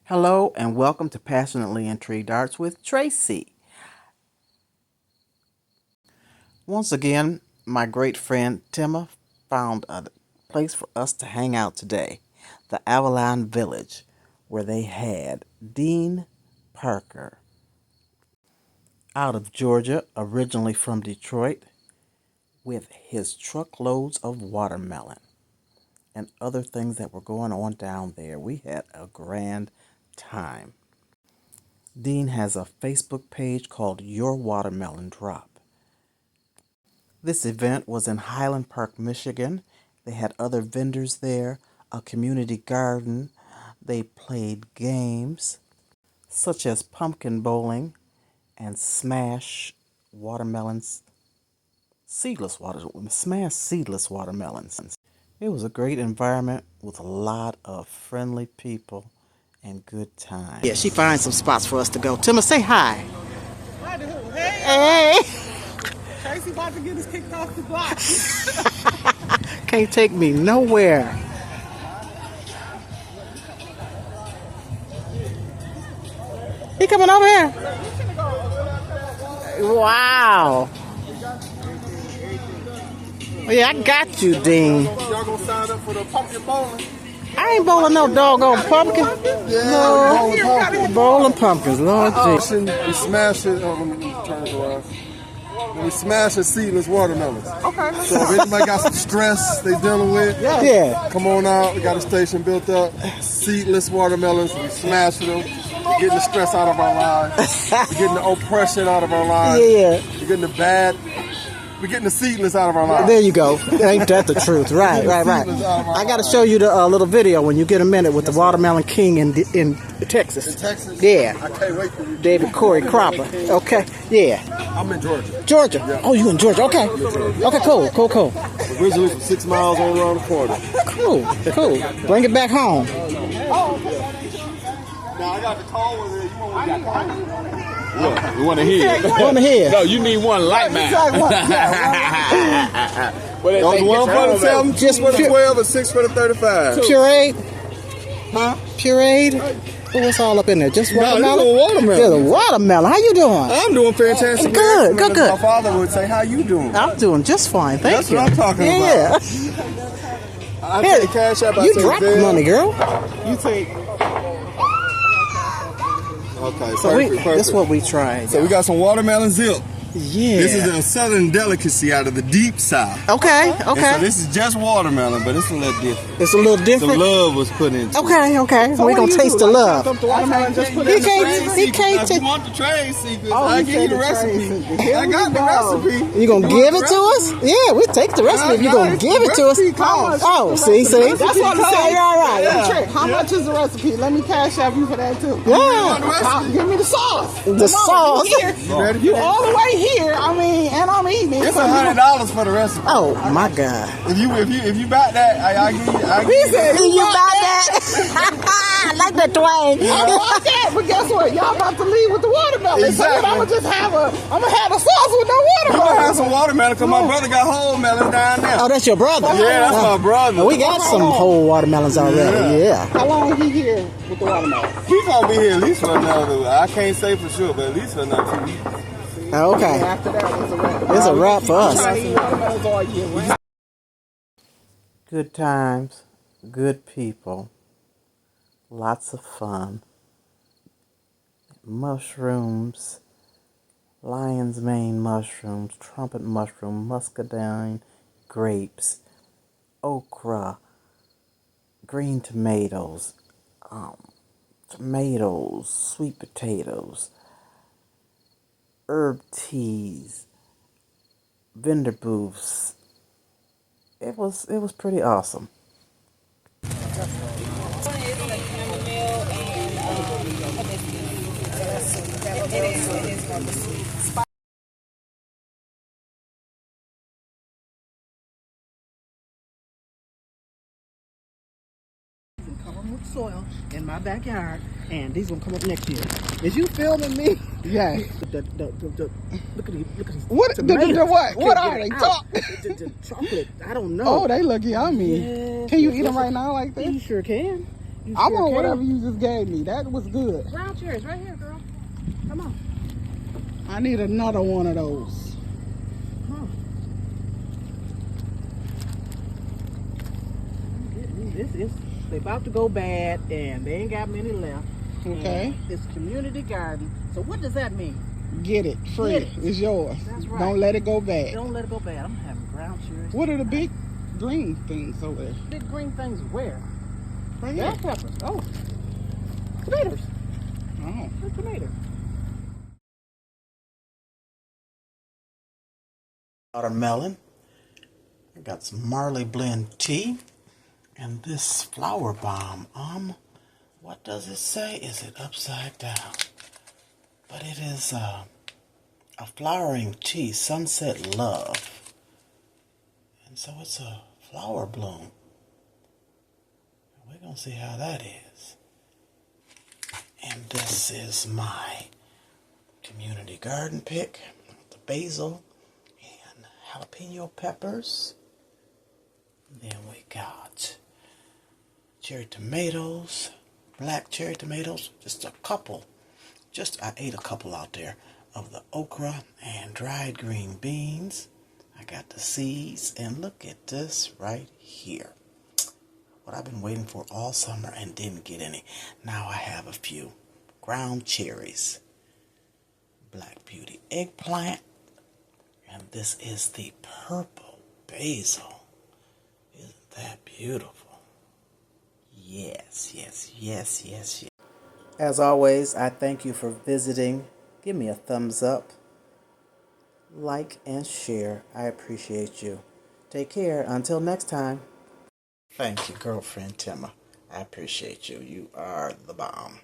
Hello and welcome to Passionately Intrigued Arts with Tracy. Once again, my great friend Timma found a place for us to hang out today, the Avalon Village, where they had Dean Parker out of Georgia, originally from Detroit, with his truckloads of watermelon and other things that were going on down there. We had a grand time. Dean has a Facebook page called Your Watermelon Drop. This event was in Highland Park, Michigan. They had other vendors there, a community garden. They played games such as pumpkin bowling and smash watermelons, seedless watermelons. It was a great environment with a lot of friendly people and good time. Yeah, she finds some spots for us to go. Timma, say hi. Hi, dude. Hey. Hey. Tracy about to get us kicked off the block. Can't take me nowhere. He coming over here. Wow. Yeah, I got you, Dean. Y'all gonna sign up for the pumpkin bowling? I ain't bowling no doggone pumpkin. No, bowling pumpkins, Lord Jesus. We smash it. Let me turn it around. We smash the seedless watermelons. Okay. So if anybody got some stress they dealing with, Yeah. come on out. We got a station built up. Seedless watermelons. We smashing them. We're getting the stress out of our lives. We're getting the oppression out of our lives. Yeah. We're getting the bad. We're getting the seedless out of our lives. There you go. Ain't that the truth? Right. I got to show you the little video when you get a minute with the Watermelon King in Texas. In Texas? Yeah. I can't wait for you. David Corey Cropper. Okay. Yeah. I'm in Georgia. Georgia. Yeah. Oh, you in Georgia? Okay. Okay. Cool. Originally from 6 miles on around the corner. Cool. Bring it back home. Now I got the call with it. You want to got Yeah, you want to hear? Want to hear? No, you need one light man. Those 1 for the 7, Just for the pure- 12, and 6 for the 35. Pureed? Huh? Pureed? What's all up in there? Just No, watermelon? this is a watermelon. Yeah, the watermelon. How you doing? I'm doing fantastic. Good. My father would say, "How you doing?" I'm doing just fine. Thank That's you. what I'm talking Yeah. I take cash out. You drop money, girl. You take. Okay, So perfect. this is what we tried. So we got some watermelon zip. Yeah. This is a southern delicacy out of the deep south. Okay. And so this is just watermelon, but it's a little different. It's a little Some different. love was put into it. Okay. We're gonna taste the love. He can't If take. you want the trade secrets, Oh, I he give you said the the trade recipe. secret. I got the recipe. You gonna give it to us? Yeah, we'll take the recipe if you gonna give it to us. Oh, see. That's what I'm saying. All right. Trick. How much is the recipe? Let me cash out you for that too. Yeah. Give me the sauce. The sauce. You ready? You all the way here. I mean, and I'm eating it. It's $100 for the recipe. Oh my God. If you buy that, I give you. You buy that? I like that twang. I want that, but guess what? Y'all about to leave with the watermelon. Exactly. So I'm gonna have a sauce with no I'm gonna watermelon. have some watermelon because my brother got whole melon down there. Oh, that's your brother. Yeah, that's my brother. We got some whole watermelons already. Yeah. How long he here with the watermelon? He gonna be here at least for another. I can't say for sure, but at least for another 2 weeks. Okay. After that, it's a wrap. It's a wrap for us. Trying to eat watermelons all year. Good times, good people, lots of fun. Mushrooms, lion's mane mushrooms, trumpet mushroom, muscadine, grapes, okra, green tomatoes, sweet potatoes, herb teas, vendor booths. It was pretty awesome. With soil in my backyard, and these gonna come up next year. Is you filming me? Yeah. Look at these. What? tomatoes. What Can't are get they? out. Talk. The chocolate. I don't know. Oh, they look yummy. Yeah. Can you eat them right now like You this? sure can. I want whatever you just gave me. That was good. Brown cherries right here, girl. Come on. I need another one of those. This is, they about to go bad and they ain't got many left. Okay. And it's community garden. So what does that mean? Get it. Free. Get it. It's yours. That's right. Don't let it go bad. Don't let it go bad. I'm having brown cherries. What are the big green things over there? Big green things where? Right Bell here. peppers. Oh. Tomatoes. Oh. They're tomatoes. Watermelon. I got some Marley blend tea. And this flower bomb. What does it say? Is it upside down? But it is a flowering tea, sunset love. And so it's a flower bloom. We're going to see how that is. And this is my community garden pick. The basil and jalapeno peppers. Then we got cherry tomatoes, black cherry tomatoes, just a couple. I ate a couple out there of the okra and dried green beans. I got the seeds, and look at this right here. What I've been waiting for all summer and didn't get any. Now I have a few. Ground cherries, black beauty eggplant, and this is the purple basil. Isn't that beautiful? Yes, yes, yes, yes, yes. As always, I thank you for visiting. Give me a thumbs up, like, and share. I appreciate you. Take care. Until next time. Thank you, girlfriend Timma. I appreciate you. You are the bomb.